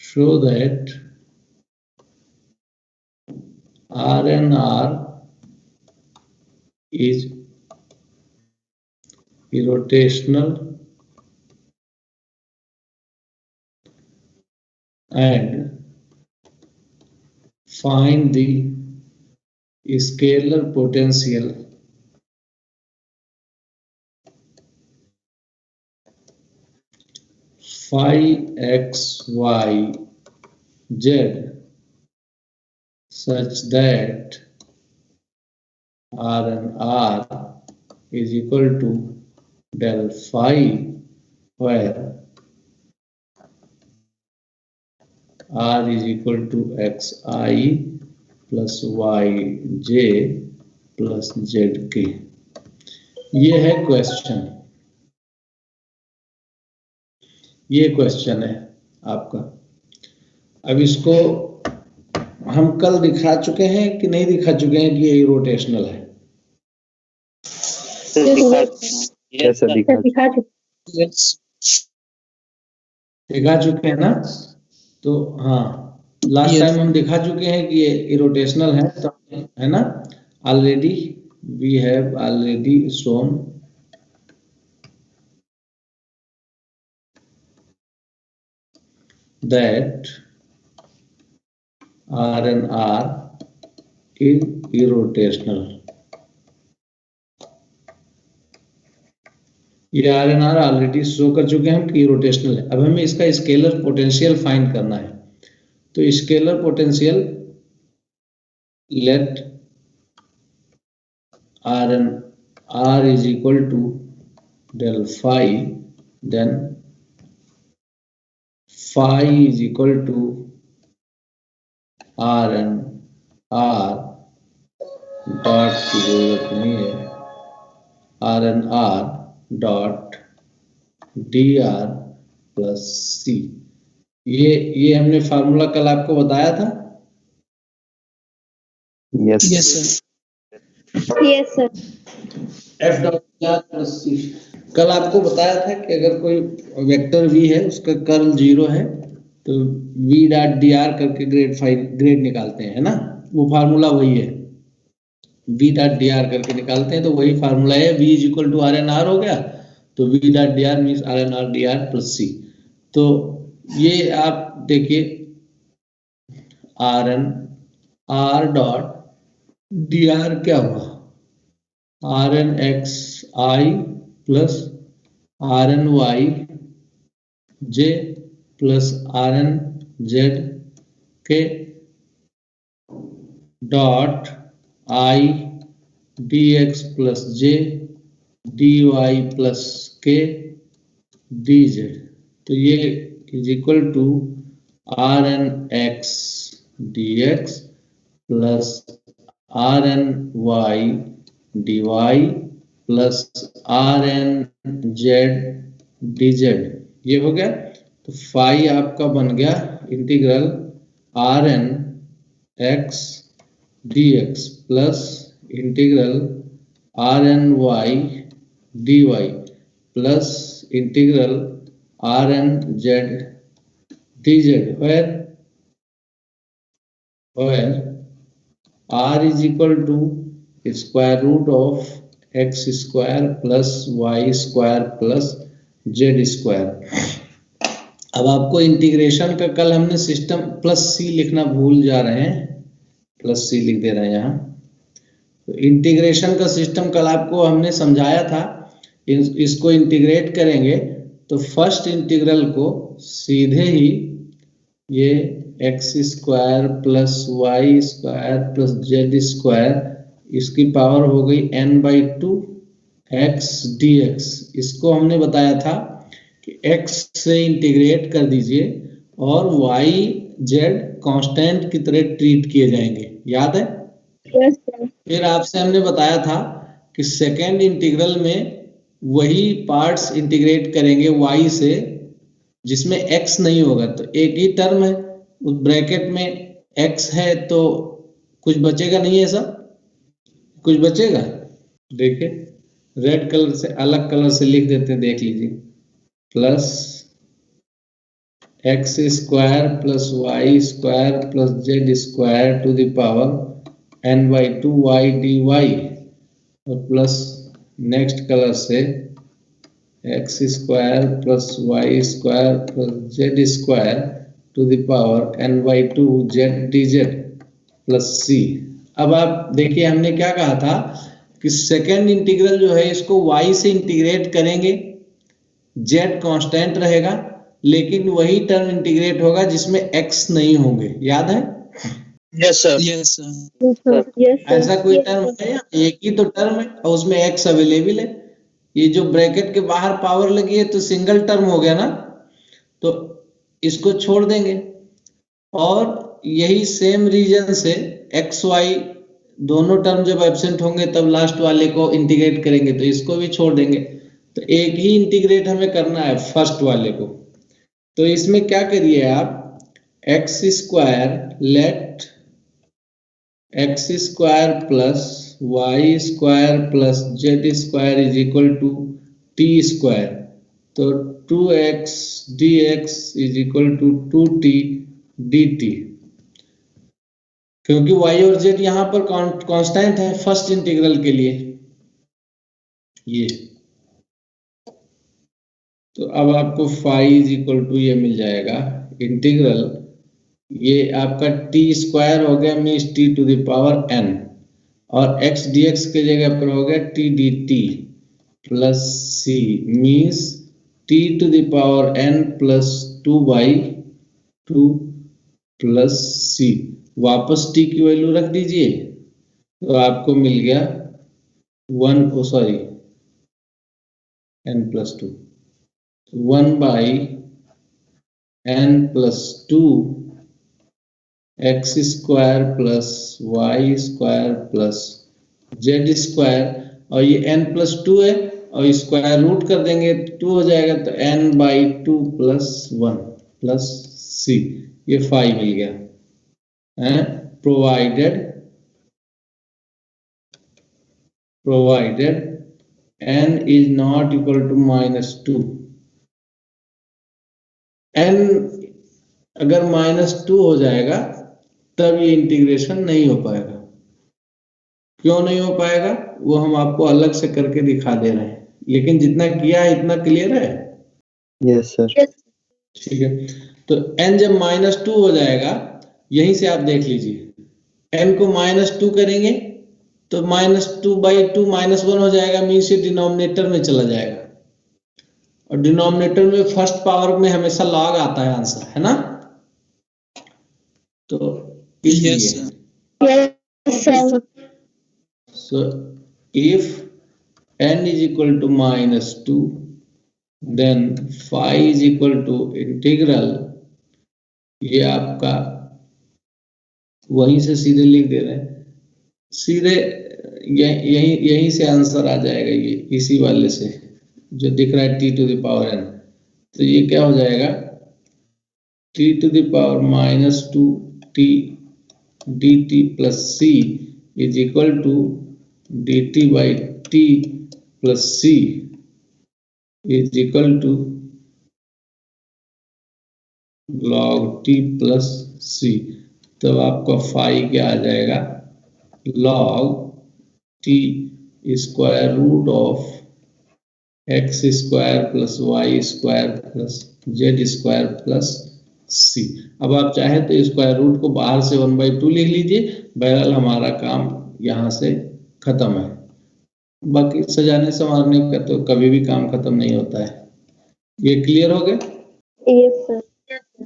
show that R and R is irrotational and find the scalar potential phi x y z such that R and R is equal to del phi, where R is equal to xi plus yj plus zk। ये है question, ये question है आपका। अब इसको हम कल दिखा चुके हैं कि नहीं दिखा चुके हैं कि ये रोटेशनल है? दिखा चुके हैं ना? तो हाँ, लास्ट टाइम हम दिखा चुके हैं कि ये इरोटेशनल है, तो है ना? Already we have already shown that R and R is irrotational। ये R and R already show कर चुके हैं हम कि irrotational है। अब हमें इसका स्केलर पोटेंशियल फाइंड करना है। तो scalar potential, let R and R is equal to del phi, then phi is equal to R and R dot की जरूरत नहीं है, R and R dot dr plus c। ये हमने फार्मूला कल आपको बताया था। Yes sir. f dot dr plus c कल आपको बताया था कि अगर कोई वेक्टर v है, उसका कर्ल 0 है, तो v डॉट dr करके ग्रेड निकालते हैं, है ना? वो फार्मूला वही है, v डॉट dr करके निकालते हैं, तो वही फार्मूला है। v is equal to r n r हो गया, तो v dot dr means r n r dr plus c। तो ये आप देखिए, r n r dot dr क्या हुआ? R n x i plus r n y j plus r n z k dot I D x plus J D y plus k d z. तो ये is equal to r n x d x plus r n y d y plus r n z d z. ये हो गया। तो phi आपका बन गया integral r n x d x plus integral r n y d y plus integral r n z d z, where r is equal to square root of x square plus y square plus z square। अब आपको integration का कल हमने system plus सी लिखना भूल जा रहे हैं, प्लस सी लिख दे रहे हैं यहाँ। तो इंटीग्रेशन का सिस्टम कल आपको हमने समझाया था। इसको इंटीग्रेट करेंगे तो फर्स्ट इंटीग्रल को सीधे ही ये x square plus y square plus z square, इसकी पावर हो गई n/2 एक्स डी एक्स। इसको हमने बताया था कि x से इंटीग्रेट कर दीजिए और y z कांस्टेंट की तरह ट्रीट किए जाएंगे, याद है? Yes sir. फिर आपसे हमने बताया था कि सेकेंड इंटीग्रल में वही पार्ट्स इंटीग्रेट करेंगे y से जिसमें x नहीं होगा, तो एक ही टर्म है, उस ब्रैकेट में x है तो कुछ बचेगा नहीं, ऐसा कुछ बचेगा? देखिए रेड कलर से अलग कलर से लिख देते हैं, देख लीजिए, plus x square plus y square plus z square to the power n by 2 y d y और प्लस नेक्स्ट कलर से x square plus y square plus z square to the power n by 2 z d z plus c. अब आप देखिए हमने क्या कहा था कि सेकेंड इंटीग्रल जो है इसको y से इंटीग्रेट करेंगे, z कांस्टेंट रहेगा, लेकिन वही टर्म इंटीग्रेट होगा जिसमें x नहीं होंगे, याद है? Yes sir. Yes, sir. Yes, sir. ऐसा कोई टर्म है या एक ही तो टर्म है और उसमें x अवेलेबल है। ये जो ब्रैकेट के बाहर पावर लगी है तो सिंगल टर्म हो गया ना, तो इसको छोड़ देंगे और यही सेम रीजन से एक्स वाई दोनों टर्म जब एब्सेंट होंगे तब लास्ट वाले को इंटीग्रेट करेंगे, तो इसको भी छोड़ देंगे। तो एक ही इंटीग्रेट हमें करना है फर्स्ट वाले को। तो इसमें क्या करिए आप, x square let x square plus y square plus z square is equal to t square. तो 2x dx is equal to 2t dt, क्योंकि y और z यहां पर कांस्टेंट है फर्स्ट इंटीग्रल के लिए ये। तो अब आपको फाई इज इक्वल टू ये मिल जाएगा इंटीग्रल, ये आपका टी स्क्वायर हो गया means t to the power n और x dx के जगह पर हो गया t d t plus c means t to the power n plus 2/2 plus c. वापस t की वैल्यू रख दीजिए तो आपको मिल गया n plus 2 1/n plus 2 x square plus y square plus z square, और ये n प्लस 2 है और स्क्वायर रूट कर देंगे 2 हो जाएगा, तो n/2 प्लस 1 प्लस सी, ये 5 मिल गया है। Provided n is not equal to -2, n अगर -2 हो जाएगा तब ये इंटीग्रेशन नहीं हो पाएगा। क्यों नहीं हो पाएगा वो हम आपको अलग से करके दिखा दे रहे हैं, लेकिन जितना किया है इतना क्लियर है। Yes, sir. ठीक है, तो n जब -2 हो जाएगा, यहीं से आप देख लीजिए, n को -2 करेंगे तो -2/2 -1 हो जाएगा, मीन्स ये डिनोमिनेटर में चला जाएगा और डिनोमिनेटर में फर्स्ट पावर में हमेशा लॉग आता है आंसर, है ना? तो इसलिए Yes, sir. Yes, sir. so if n is equal to -2 then phi is equal to integral, ये आपका वहीं से सीधे लिख दे रहे हैं, सीधे यहीं से आंसर आ जाएगा, ये इसी वाले से जो दिख रहा है t to the power n। तो ये क्या हो जाएगा, t to the power -2t dt plus c is equal to dt/t plus c is equal to log t plus c। तब आपका फाई क्या आ जाएगा, log t square root of x square plus y square plus z square plus c. अब आप चाहे तो square root को बाहर से 1/2 लिख लीजिए, बहरहाल हमारा काम यहाँ से खत्म है। बाकी सजाने संवारने का तो कभी भी काम खत्म नहीं होता है। ये क्लियर हो गया? Yes, sir.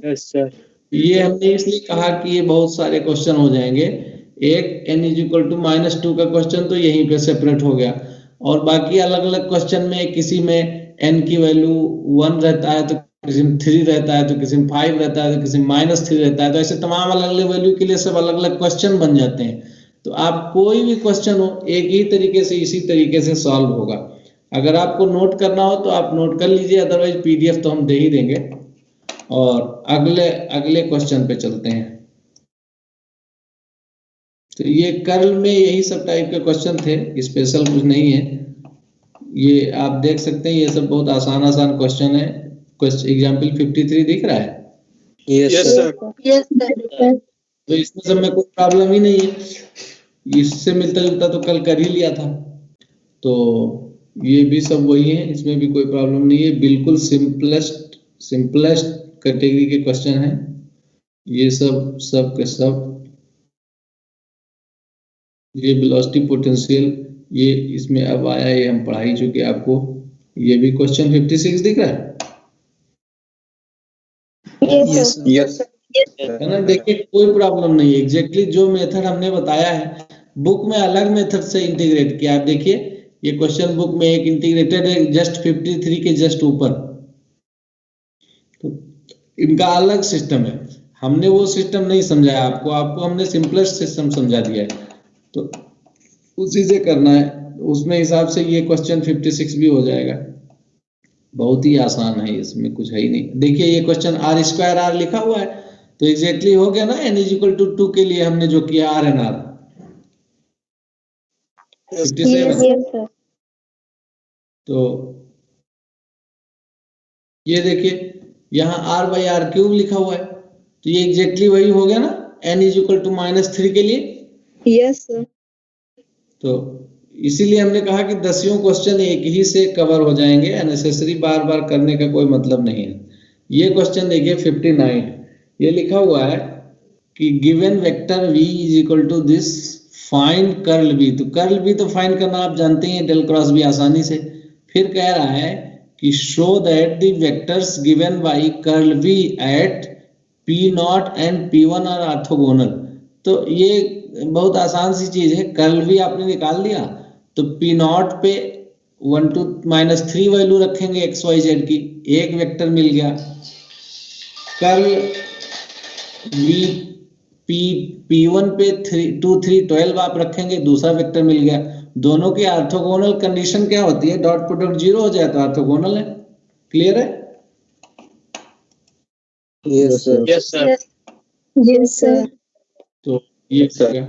Yes sir. ये हमने इसलिए कहा कि ये बहुत सारे क्वेश्चन हो जाएंगे। एक n इज इक्वल टू -2 का क्वेश्चन तो यहीं पे सेपरेट हो गया, और बाकी अलग अलग क्वेश्चन में किसी में n की वैल्यू 1 रहता है, तो किसी में 3 रहता है, तो किसी में 5 रहता है, तो किसी में -3 रहता है। तो ऐसे तमाम अलग अलग वैल्यू के लिए सब अलग अलग क्वेश्चन बन जाते हैं। तो आप कोई भी क्वेश्चन हो एक ही तरीके से इसी तरीके से सॉल्व होगा। अगर आपको नोट करना हो तो आप नोट कर लीजिए, अदरवाइज पीडीएफ तो हम दे ही देंगे। और अगले क्वेश्चन पे चलते हैं। तो ये कर्ल में यही सब टाइप के क्वेश्चन थे, स्पेशल कुछ नहीं है। ये आप देख सकते हैं, ये सब बहुत आसान क्वेश्चन है। एग्जाम्पल 53 दिख रहा है, Yes, Yes, sir. sir. Yes, sir. तो इसमें सब में कोई प्रॉब्लम ही नहीं है, इससे मिलता जुलता तो कल कर ही लिया था। तो ये भी सब वही है, इसमें भी कोई प्रॉब्लम नहीं है, बिल्कुल सिंपलेस्ट कैटेगरी के क्वेश्चन हैं ये सब के सब। ये वेलोसिटी पोटेंशियल ये इसमें अब आया, ये हम पढ़ा ही चुके आपको। ये भी क्वेश्चन 56 दिख रहा है Yes, sir. Yes. है ना। देखिए कोई प्रॉब्लम नहीं है, एग्जैक्टली जो मेथड हमने बताया है बुक में अलग मेथड से इंटीग्रेट किया। आप देखिए ये क्वेश्चन बुक में एक इंटीग्रेटेड है जस्ट 53 के जस्ट ऊपर, तो इनका अलग सिस्टम है। हमने वो सिस्टम नहीं समझाया आपको, आपको हमने सिंपलेस्ट सिस्टम समझा दिया है, तो उसी से करना है। उसमें हिसाब से ये क्वेश्चन 56 भी हो जाएगा, बहुत ही आसान है, इसमें कुछ है ही नहीं। देखिए ये क्वेश्चन आर स्क्वायर आर लिखा हुआ है, तो एग्जैक्टली हो गया ना, n इक्वल टू 2 के लिए हमने जो किया r n r 57। Yes, sir. तो ये देखिए यहाँ r बाई आर क्यूब लिखा हुआ है, तो ये एग्जैक्टली वही हो गया ना, n इक्वल टू -3 के लिए। Yes, sir. तो इसीलिए हमने कहा कि 10 क्वेश्चन एक ही से कवर हो जाएंगे, अननेसेसरी बार बार करने का कोई मतलब नहीं है। ये क्वेश्चन देखिए 59, ये लिखा हुआ है कि given vector v is equal to this, find curl v। तो कर्ल v तो फाइंड करना आप जानते हैं, डेल क्रॉस भी आसानी से। फिर कह रहा है कि show that the vectors given by curl v at p0 and p1 are orthogonal. तो ये बहुत आसान सी चीज है, कर्ल v आपने निकाल लिया, तो p0 पे 1 to -3 वैल्यू रखेंगे x y z की, एक वेक्टर मिल गया। कर्ल v p1 पे 2 3 12 आप रखेंगे, दूसरा वेक्टर मिल गया। दोनों की ऑर्थोगोनल कंडीशन क्या होती है, डॉट प्रोडक्ट 0 हो जाए तो ऑर्थोगोनल है। क्लियर है? Yes, sir. Yes, sir. Yes, sir. तो ये हो गया।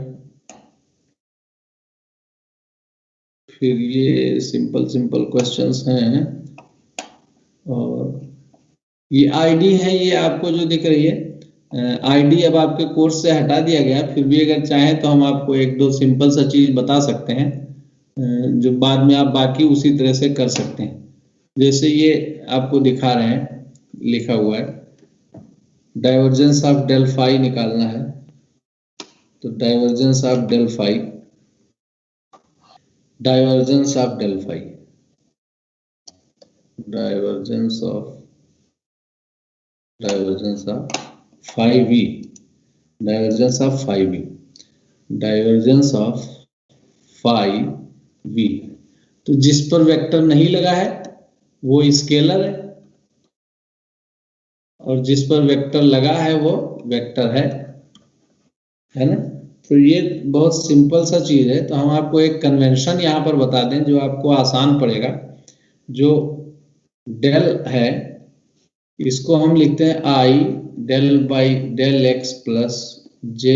फिर ये सिंपल क्वेश्चंस हैं, और ये आईडी है, ये आपको जो दिख रही है आईडी अब आपके कोर्स से हटा दिया गया। फिर भी अगर चाहें तो हम आपको एक दो सिंपल सा चीज बता सकते हैं, जो बाद में आप बाकी उसी तरह से कर सकते हैं। जैसे ये आपको दिखा रहे हैं, लिखा हुआ है डाइवर्जेंस ऑफ डेल फाई निकालना है, तो divergence of del phi, divergence of del phi, divergence of phi V, divergence of phi V, divergence of phi V. तो जिस पर वेक्टर नहीं लगा है वो स्केलर है, और जिस पर वेक्टर लगा है वो वेक्टर है ना। तो ये बहुत सिंपल सा चीज है। तो हम आपको एक कन्वेंशन यहाँ पर बता दें जो आपको आसान पड़ेगा। जो डेल है इसको हम लिखते हैं i del by del x plus j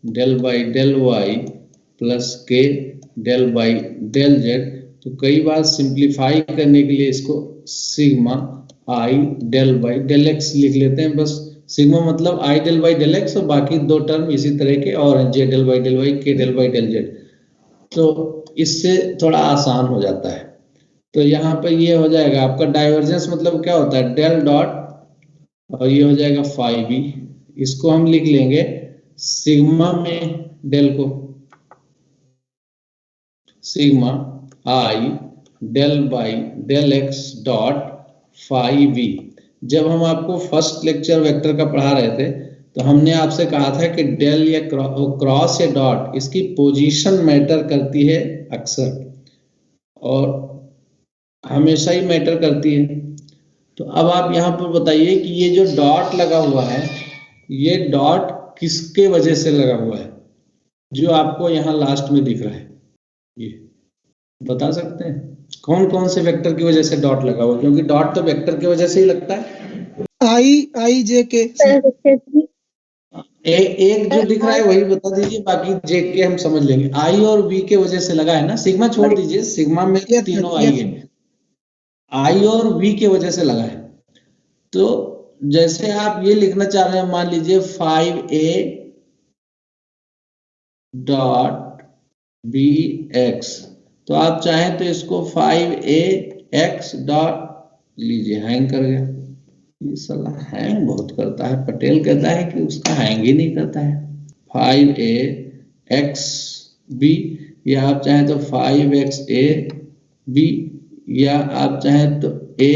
del by del y plus k del by del z. तो कई बार सिंप्लीफाई करने के लिए इसको sigma I del by del x लिख लेते हैं। बस सिग्मा मतलब i del by del x, और बाकी दो टर्म इसी तरह के और हैं, j del by del y, k del by del z. तो इससे थोड़ा आसान हो जाता है। तो यहाँ पर ये हो जाएगा आपका डाइवर्जेंस मतलब क्या होता है, डेल डॉट, और ये हो जाएगा फाई वी। इसको हम लिख लेंगे सिग्मा में डेल को sigma I del by del x dot phi V. जब हम आपको फर्स्ट लेक्चर वेक्टर का पढ़ा रहे थे तो हमने आपसे कहा था कि डेल या क्रॉस या डॉट, इसकी पोजीशन मैटर करती है अक्सर, और हमेशा ही मैटर करती है। तो अब आप यहाँ पर बताइए कि ये जो डॉट लगा हुआ है, ये डॉट किसके वजह से लगा हुआ है, जो आपको यहाँ लास्ट में दिख रहा है, ये बता सकते हैं कौन कौन से वेक्टर की वजह से डॉट लगा हुआ? क्योंकि डॉट तो वेक्टर की वजह से ही लगता है। आई जे के एक जो दिख रहा है वही बता दीजिए, बाकी जे के हम समझ लेंगे। आई और वी के वजह से लगा है ना, सिग्मा छोड़ दीजिए, सिग्मा में तीनों आई है, आई और वी के वजह से लगा है। तो जैसे आप ये लिखना चाह रहे हैं, मान लीजिए 5a डॉट बी एक्स, तो आप चाहें तो इसको 5a एक्स डॉट, लीजिए हैंग कर गया। ये साला हैंग बहुत करता है, पटेल कहता है कि उसका हैंग ही नहीं करता है। 5a एक्स बी, या आप चाहें तो 5xa बी, या आप चाहें तो a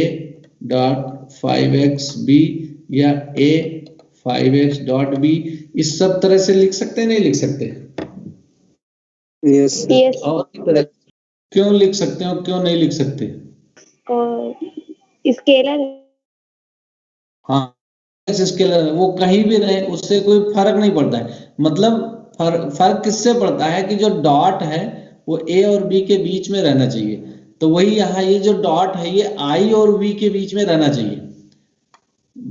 डॉट 5xb या a 5x डॉट b, इस सब तरह से लिख सकते हैं, नहीं लिख सकते? Yes Yes. और इस तरह क्यों लिख सकते हैं और क्यों नहीं लिख सकते? स्केलर हाँ, स्केलर है, वो कहीं भी रहे उससे कोई फर्क नहीं पड़ता है। मतलब फर्क किससे पड़ता है कि जो डॉट है वो a और b के बीच में रहना चाहिए। तो वही यहाँ ये जो डॉट है ये i और v के बीच में रहना चाहिए।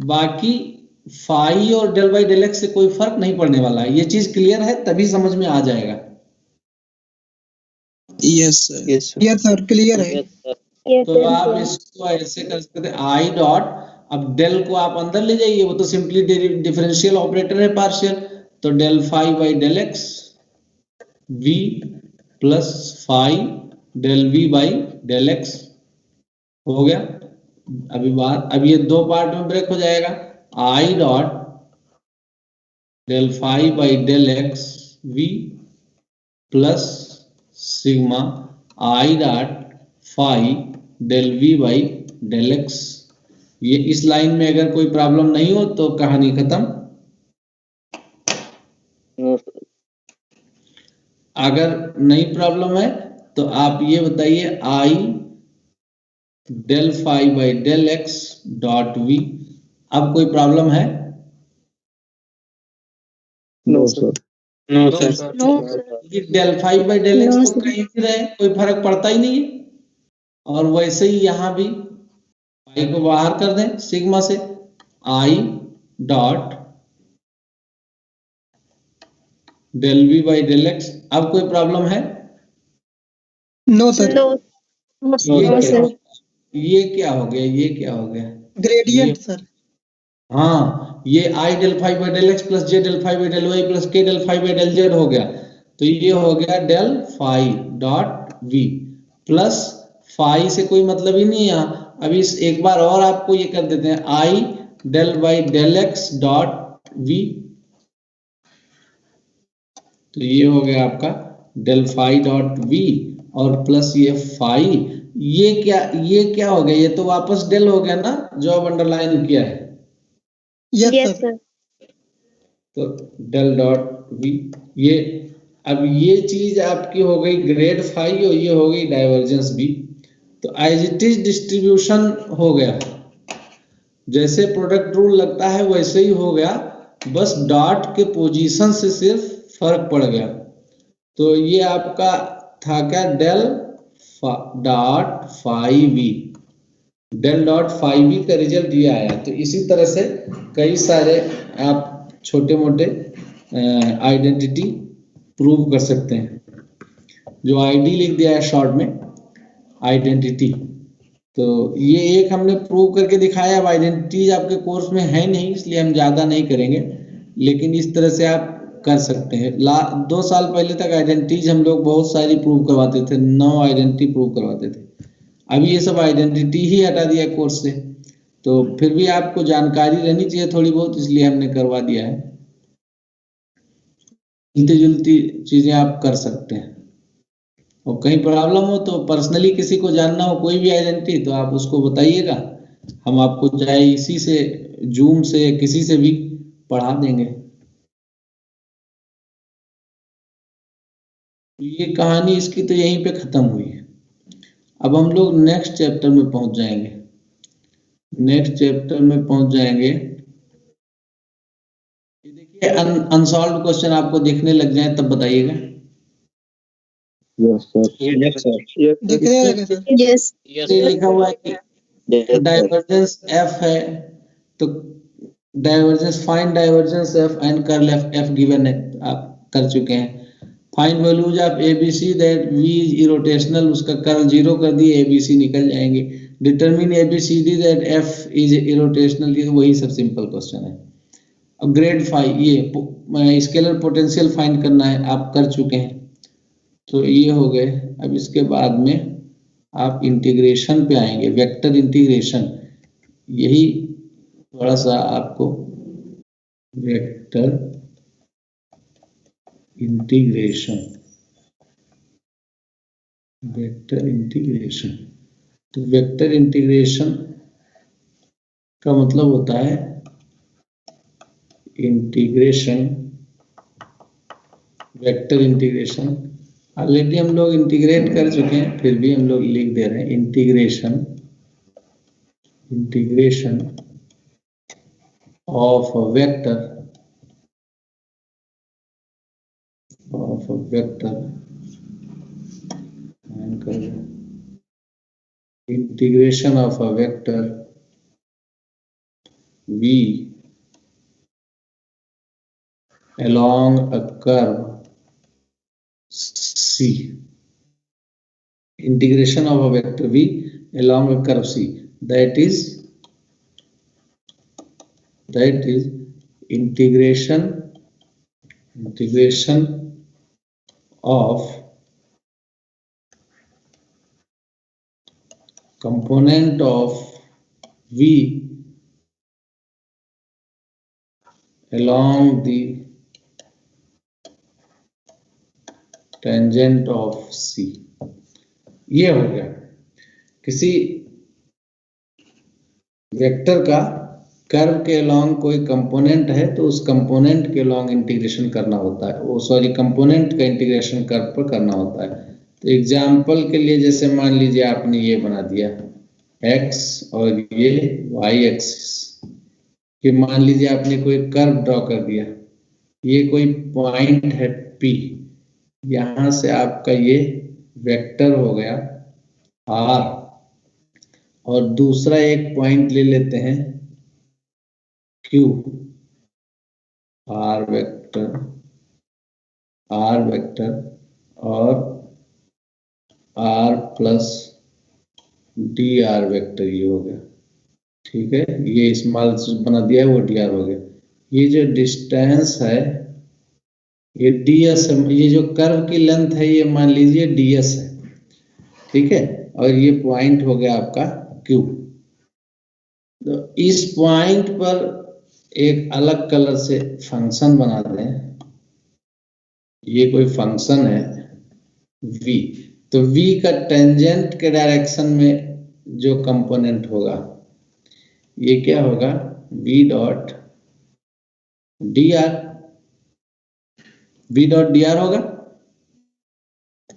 बाकी फाई और डेल बाई डेल एक्स से कोई फर्क नहीं पड़ने वाला है। ये चीज क्लियर है, तभी समझ में आ जाएगा। Yes sir yes sir. Yes sir clear है। Yes, तो sir, आप sir. इसको ऐसे कर सकते हैं, आई डॉट, अब डेल को आप अंदर ले जाइए, वो तो सिंपली डिफरेंशियल ऑपरेटर है पार्शियल, तो del phi by del X V plus phi del V by del X हो गया। अब ये दो पार्ट में ब्रेक हो जाएगा। I dot del phi by del X V plus sigma I dot phi del V by del X. ये इस लाइन में अगर कोई प्रॉब्लम नहीं हो तो कहानी खत्म। अगर नई प्रॉब्लम है तो आप ये बताइए, i del phi by del x dot v. अब कोई प्रॉब्लम है? No sir. No sir No, sir. ये del phi by del x No, तो sir. कहीं भी रहे कोई फर्क पड़ता ही नहीं है। और वैसे ही यहां भी आई को बाहर कर दें सिग्मा से, I dot del V by del X. अब कोई प्रॉब्लम है? नो सर No, ये no, क्या, sir. ये क्या हो गया, ये क्या हो गया? Gradient sir. हाँ, ये i del phi by del x plus j del phi by del y plus k del phi by del z हो गया। तो ये हो गया del phi dot v plus phi से कोई मतलब ही नहीं है यहाँ। अब इस एक बार और आपको ये कर देते हैं, i del by del x dot v, तो ये हो गया आपका डेल फाई डॉट वी और प्लस ये फाई। ये क्या हो गया? ये तो वापस डेल हो गया ना, जो अब अंडरलाइन किया है। Yes Yes, sir. sir. तो डेल डॉट वी, ये अब ये चीज आपकी हो गई ग्रेड फाई और ये हो गई डाइवर्जेंस बी। तो एज इट इज डिस्ट्रीब्यूशन हो गया, जैसे प्रोडक्ट रूल लगता है वैसे ही हो गया, बस डॉट के पोजीशन से सिर्फ फर्क पड़ गया। तो ये आपका था क्या, del dot phi V, del dot phi V का रिजल्ट ये आया। तो इसी तरह से कई सारे आप छोटे मोटे आइडेंटिटी प्रूव कर सकते हैं। जो आईडी लिख दिया है शॉर्ट में, आइडेंटिटी, तो ये एक हमने प्रूव करके दिखाया। अब आइडेंटिटीज आपके कोर्स में है नहीं इसलिए हम ज़्यादा नहीं करेंगे, लेकिन इस तरह से आप कर सकते हैं। 2 साल पहले तक आइडेंटिटीज हम लोग बहुत सारी प्रूव करवाते थे, 9 आइडेंटिटी प्रूव करवाते थे। अभी ये सब आइडेंटिटी ही हटा दिया कोर्स से, तो फिर भी आपको जानकारी रहनी चाहिए थोड़ी बहुत, इसलिए हमने करवा दिया है। मिलती जुलती चीजें आप कर सकते हैं। और कहीं प्रॉब्लम हो तो पर्सनली किसी को जानना हो कोई भी आइडेंटिटी, तो आप उसको बताइएगा, हम आपको चाहे इसी से जूम से किसी से भी पढ़ा देंगे। ये कहानी इसकी तो यहीं पे खत्म हुई है। अब हम लोग नेक्स्ट चैप्टर में पहुंच जाएंगे। नेक्स्ट चैप्टर में पहुंच जाएंगे, ये देखिए अनसॉल्व्ड क्वेश्चन आपको दिखने लग जाए तब बताइएगा। Yes sir. Yes sir. दिखने लगे सर। Yes. ये लिखा हुआ है कि डाइवर्जेंस एफ है, तो divergence, find divergence F and curl F given है, आप कर चुके हैं। Find values of ABC that V is irrotational, उसका कर्ल 0 कर दिए, एबीसी निकल जाएंगे। Determine ABCD that F is irrotational, ये वही सब सिंपल क्वेश्चन है। अब ग्रेड 5 ये स्केलर पोटेंशियल फाइंड करना है, आप कर चुके हैं, तो ये हो गए। अब इसके बाद में आप इंटीग्रेशन पे आएंगे, वेक्टर इंटीग्रेशन, यही थोड़ा सा आपको वेक्टर इंटीग्रेशन, वेक्टर इंटीग्रेशन, तो वेक्टर इंटीग्रेशन का मतलब होता है इंटीग्रेशन, वेक्टर इंटीग्रेशन ऑलरेडी हम लोग इंटीग्रेट कर चुके हैं, फिर भी हम लोग लिख दे रहे हैं integration, integration of a vector, of a vector, integration of a vector V along a curve C, integration of a vector V along a curve C, that is integration of component of V along the tangent of C। ये हो गया, किसी vector का curve के along कोई component है तो उस कंपोनेंट के अलॉन्ग इंटीग्रेशन करना होता है, वो सॉरी कंपोनेंट का इंटीग्रेशन कर्व पर करना होता है। तो एग्जाम्पल के लिए जैसे मान लीजिए आपने ये बना दिया x और ये y एक्सिस, कि मान लीजिए आपने कोई कर्व ड्रॉ कर दिया, ये कोई पॉइंट है P, यहां से आपका ये वेक्टर हो गया R, और दूसरा एक पॉइंट ले लेते हैं Q, R वेक्टर और R प्लस dr वेक्टर, ये हो गया, ठीक है। ये स्मॉल बना दिया है, वो dr हो गया। ये जो डिस्टेंस है ये ds है, ये जो कर्व की लेंथ है ये मान लीजिए ds है, ठीक है, और ये पॉइंट हो गया आपका Q। तो इस पॉइंट पर एक अलग कलर से फंक्शन बना दें, ये कोई फंक्शन है v, तो v का टेंजेंट के डायरेक्शन में जो कंपोनेंट होगा ये क्या होगा, v डॉट dr होगा।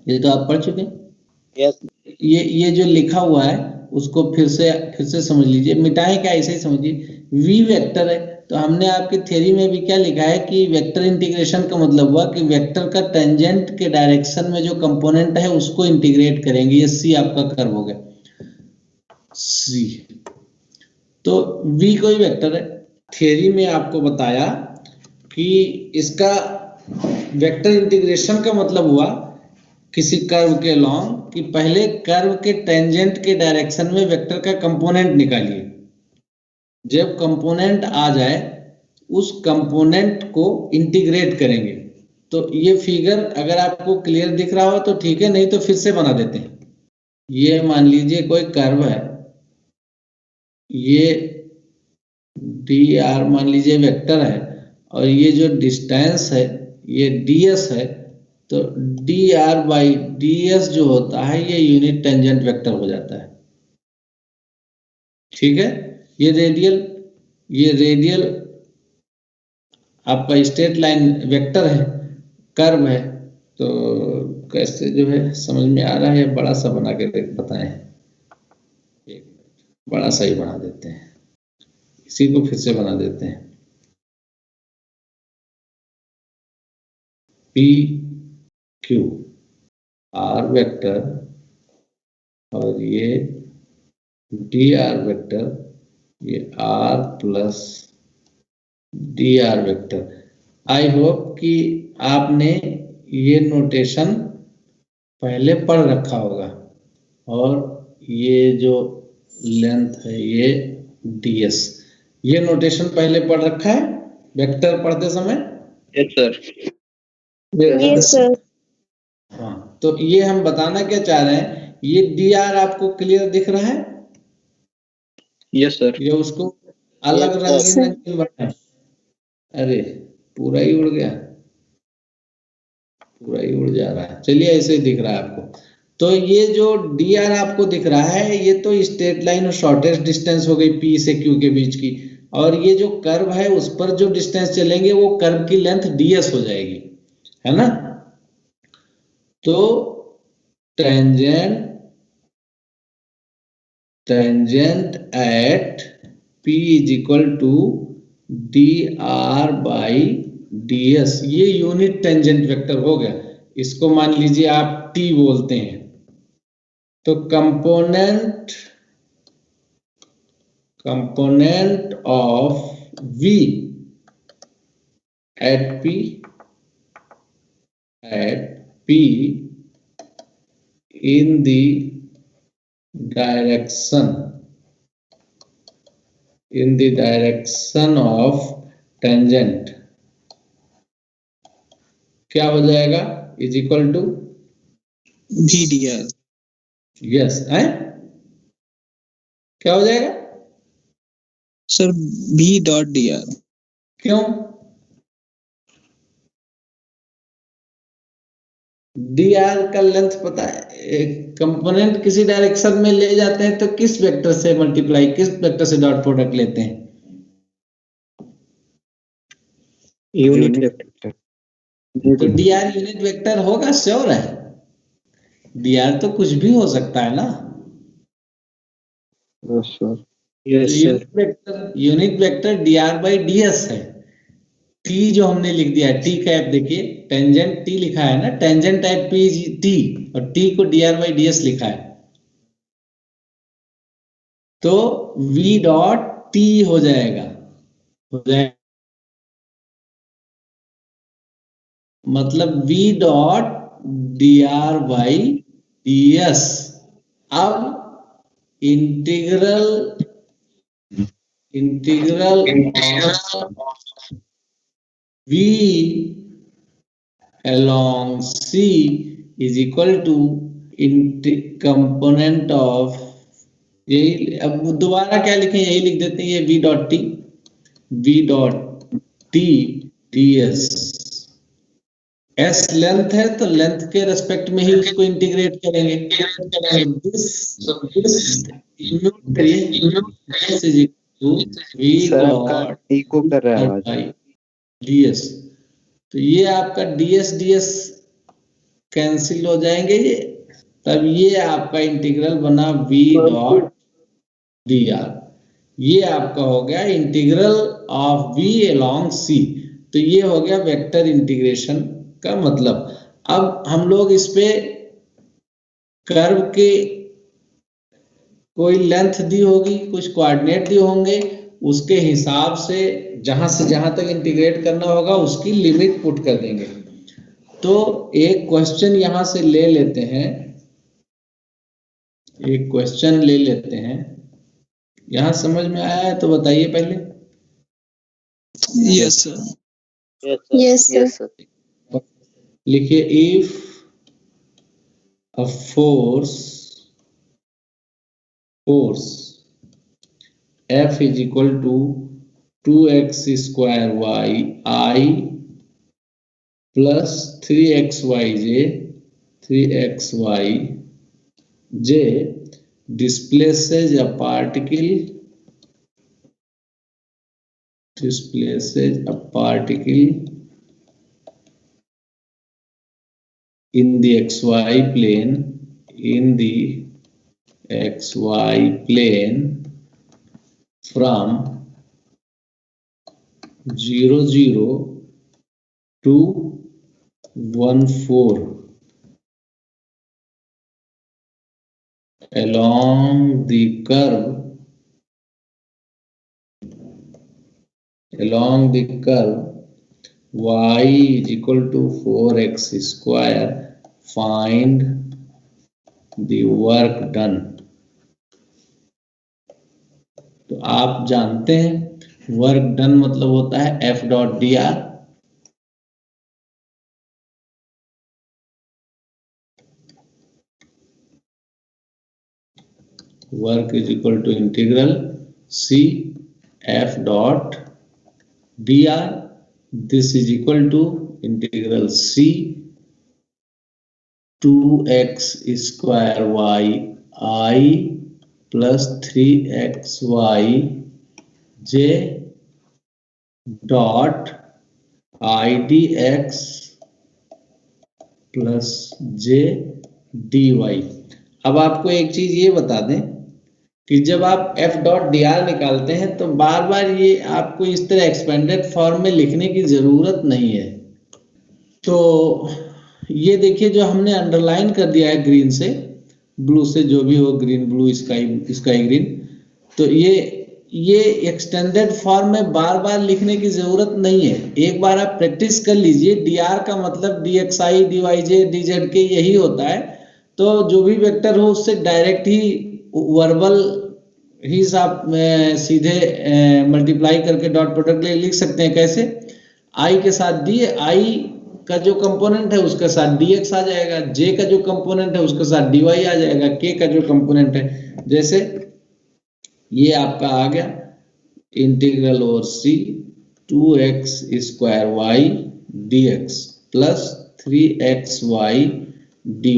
ये तो आप पढ़ चुके हैं। Yes. ये जो लिखा हुआ है उसको फिर से समझ लीजिए, मिटाएं क्या, ऐसे ही समझिए। v वेक्टर है तो हमने आपके थ्योरी में भी क्या लिखा है कि वेक्टर इंटीग्रेशन का मतलब हुआ कि वेक्टर का टेंजेंट के डायरेक्शन में जो कंपोनेंट है उसको इंटीग्रेट करेंगे। ये c आपका कर्व हो गया c, तो v कोई वेक्टर है। थ्योरी में आपको बताया कि इसका वेक्टर इंटीग्रेशन का मतलब हुआ किसी कर्व के लॉन्ग, कि पहले कर्व के टेंजेंट के डायरेक्शन में वेक्टर का कंपोनेंट निकालिए, जब कंपोनेंट आ जाए उस कंपोनेंट को इंटीग्रेट करेंगे। तो ये फिगर अगर आपको क्लियर दिख रहा हो तो ठीक है, नहीं तो फिर से बना देते हैं। ये मान लीजिए कोई कर्व है, ये dr मान लीजिए वेक्टर है, और ये जो डिस्टेंस है ये ds है, तो dr बाई ds जो होता है ये यूनिट टेंजेंट वेक्टर हो जाता है, ठीक है। ये रेडियल आपका स्ट्रेट लाइन वेक्टर है, कर्व है। तो कैसे जो है समझ में आ रहा है, बड़ा सा बना के बताएं, एक बड़ा सा ही बना देते हैं, इसी को फिर से बना देते हैं। P Q R वेक्टर और ये dr वेक्टर, ये R plus dr vector. I hope कि आपने ये नोटेशन पहले पढ़ रखा होगा, और ये जो लेंथ है ये ds। ये नोटेशन पहले पढ़ रखा है वेक्टर पढ़ते समय? Yes sir. Yes, sir. हाँ, तो ये हम बताना क्या चाह रहे हैं, ये dr आपको क्लियर दिख रहा है? Yes sir. ये उसको अलग Yes, sir. रंगीन बनाए। अरे पूरा ही उड़ गया, पूरा ही उड़ जा रहा है। चलिए ऐसे ही दिख रहा है आपको। तो ये जो dr आपको दिख रहा है ये तो स्ट्रेट लाइन और शॉर्टेस्ट डिस्टेंस हो गई p से q के बीच की, और ये जो कर्व है उस पर जो डिस्टेंस चलेंगे वो कर्व की लेंथ ds हो जाएगी, है ना? तो tangent at p is equal to dr by ds, ये यूनिट टेंजेंट वेक्टर हो गया। इसको मान लीजिए आप t बोलते हैं। तो component of v at p in the direction of tangent क्या हो जाएगा? Is equal to VDR। Yes है, क्या हो जाएगा सर V.DR। क्यों? dr का लेंथ पता है, कंपोनेंट किसी डायरेक्शन में ले जाते हैं तो किस वेक्टर से मल्टीप्लाई, किस वेक्टर से डॉट प्रोडक्ट लेते हैं? Unit vector. तो dr यूनिट वेक्टर होगा, श्योर है? dr तो कुछ भी हो सकता है ना। Yes sir. Yes sir. Unit vector dr by ds है। t जो हमने लिख दिया है, t कैप देखिए, टेंजेंट t लिखा है ना, टेंजेंट एट p t, और t को dr बाई ds लिखा है। तो v डॉट t हो जाएगा, मतलब v dot dr by ds। अब integral v along c is equal to component of, यही अब दोबारा क्या लिखें, यही लिख देते हैं, ये v dot t ds। s length है तो लेंथ के रेस्पेक्ट में ही उसको इंटीग्रेट करेंगे। सर आपका टी को कर रहा है आवाज। ds, तो ये आपका ds कैंसिल हो जाएंगे ये, तब ये आपका इंटीग्रल बना v डॉट dr। ये आपका हो गया integral of v along c। तो ये हो गया वेक्टर इंटीग्रेशन का मतलब। अब हम लोग इस पे कर्व के कोई लेंथ दी होगी, कुछ कोऑर्डिनेट दिए होंगे, उसके हिसाब से जहां तक इंटीग्रेट करना होगा उसकी लिमिट पुट कर देंगे। तो एक क्वेश्चन यहां से ले लेते हैं, यहां समझ में आया है तो बताइए पहले। Yes sir. Yes, sir. लिखिए, if a force F is equal to 2x square y I plus 3xyj displaces a particle in the xy plane from 0 0 to 1 4 along the curve y is equal to 4x square, find the work done। तो आप जानते हैं work done मतलब होता है F dot D R. Work is equal to integral C F dot D R, this is equal to integral C 2x square Y I plus 3xy J dot I D x plus J D Y. अब आपको एक चीज ये बता दें कि जब आप एफ डॉट डी आर निकालते हैं तो बार बार ये आपको इस तरह एक्सपेंडेड फॉर्म में लिखने की जरूरत नहीं है। तो ये देखिए जो हमने अंडरलाइन कर दिया है ग्रीन से, ब्लू से, जो भी हो, ग्रीन ब्लू स्काई ग्रीन, तो ये एक्सटेंडेड फॉर्म में बार बार लिखने की जरूरत नहीं है। एक बार आप प्रैक्टिस कर लीजिए। डी आर का मतलब D X I D Y J D Z के यही होता है। तो जो भी वेक्टर हो उससे डायरेक्ट ही वर्बल ही आप सीधे मल्टीप्लाई करके डॉट प्रोडक्ट लिख सकते हैं। कैसे? आई के साथ डी, आई का जो कंपोनेंट है उसके साथ dx आ जाएगा, j का जो कंपोनेंट है उसके साथ dy आ जाएगा, k का जो कंपोनेंट है, जैसे ये आपका आ गया integral over c 2x square y dx plus 3xy dy।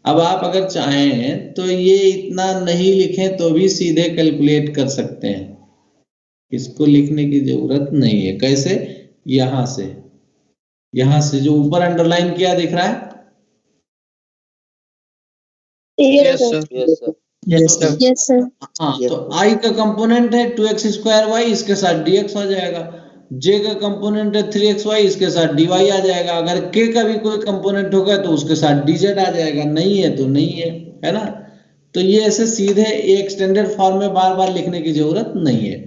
अब आप अगर चाहें तो ये इतना नहीं लिखें तो भी सीधे कैलकुलेट कर सकते हैं, इसको लिखने की जरूरत नहीं है। कैसे? यहां से जो ऊपर अंडरलाइन किया दिख रहा है, Yes, sir. Yes, sir. Yes, sir. हाँ, तो i का कंपोनेंट है 2x स्क्वायर y, इसके साथ dx आ जाएगा। j का कंपोनेंट है 3xy, इसके साथ dy आ जाएगा। अगर k का भी कोई कंपोनेंट होगा तो उसके साथ dz आ जाएगा। नहीं है तो नहीं है ना? तो ये ऐसे सीधे एक्सटेंडेड फॉर्म में बार बार लिखने की जरूरत नहीं है।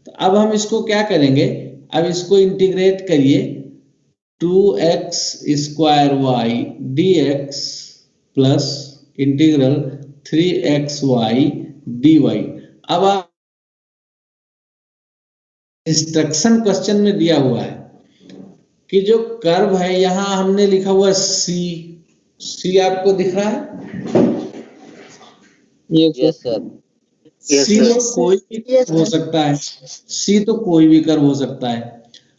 तो अब हम इसको क्या करेंगे, अब इसको इंटीग्रेट करिए 2x square Y dx plus integral 3xy dy। अब आप इंस्ट्रक्शन क्वेश्चन में दिया हुआ है कि जो कर्व है यहां हमने लिखा हुआ c आपको दिख रहा है? Yes, sir. सी तो कोई भी हो सकता है, सी तो कोई भी कर्व हो सकता है।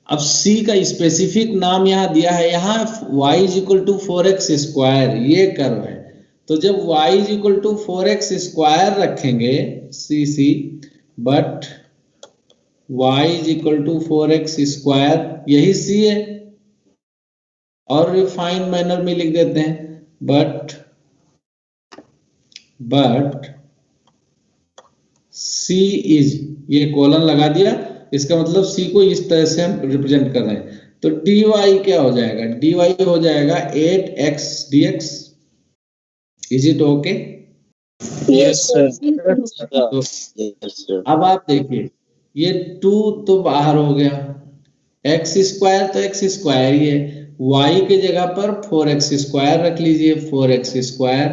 अब सी का स्पेसिफिक नाम यहाँ दिया है, यहाँ y is equal to 4x square, ये कर्व है। तो जब y is equal to 4x square रखेंगे c but y is equal to 4x square, यही सी है। और रिफाइंड मैनर में लिख देते हैं बट c इज, ये कॉलन लगा दिया, इसका मतलब c को इस तरह से हम रिप्रेजेंट कर रहे हैं। तो dy क्या हो जाएगा? dy हो जाएगा 8x dx। Is it okay? Yes, sir. तो अब आप देखिए ये 2 तो बाहर हो गया, x स्क्वायर तो x स्क्वायर ही है, y के जगह पर 4x स्क्वायर रख लीजिए, 4x स्क्वायर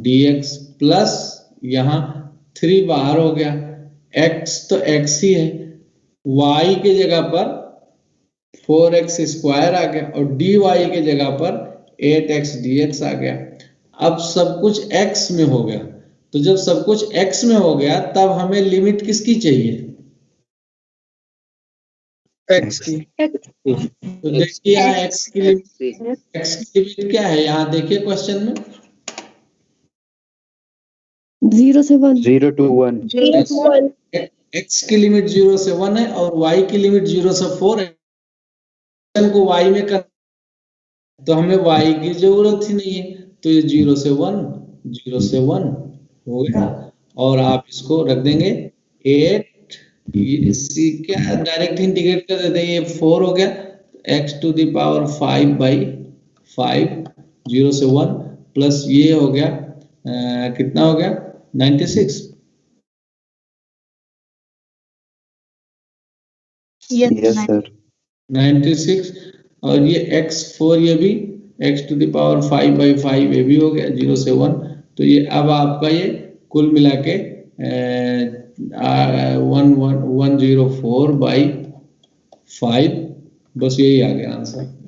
dx प्लस यहाँ 3 बाहर हो गया, x तो x ही है, y के जगह पर 4x स्क्वायर आ गया और dy के जगह पर 8x dx आ गया। अब सब कुछ x में हो गया। तो जब सब कुछ x में हो गया तब हमें लिमिट किसकी चाहिए? X की। तो देखिए यहाँ x की लिमिट क्या है? यहाँ देखिए क्वेश्चन में 0 से 1. 0 to 1. 0 to 1. x की लिमिट 0 से 1 है और y की लिमिट 0 से 4 है। को y में कर तो हमें y की जरूरत ही नहीं है, तो ये 0 से 1 हो गया। और आप इसको रख देंगे 8, इसी क्या डायरेक्ट इंटीग्रेट कर देते हैं, ये 4 हो गया, x टू द पावर 5/5 0 से 1 प्लस ये हो गया कितना हो गया 96। Yes, sir. 96 और ये x4, ये भी x टू द पावर 5/5 ये भी हो गया 0 से 1। तो ये अब आपका ये कुल मिला के 1104/5, बस यही आ गया आंसर।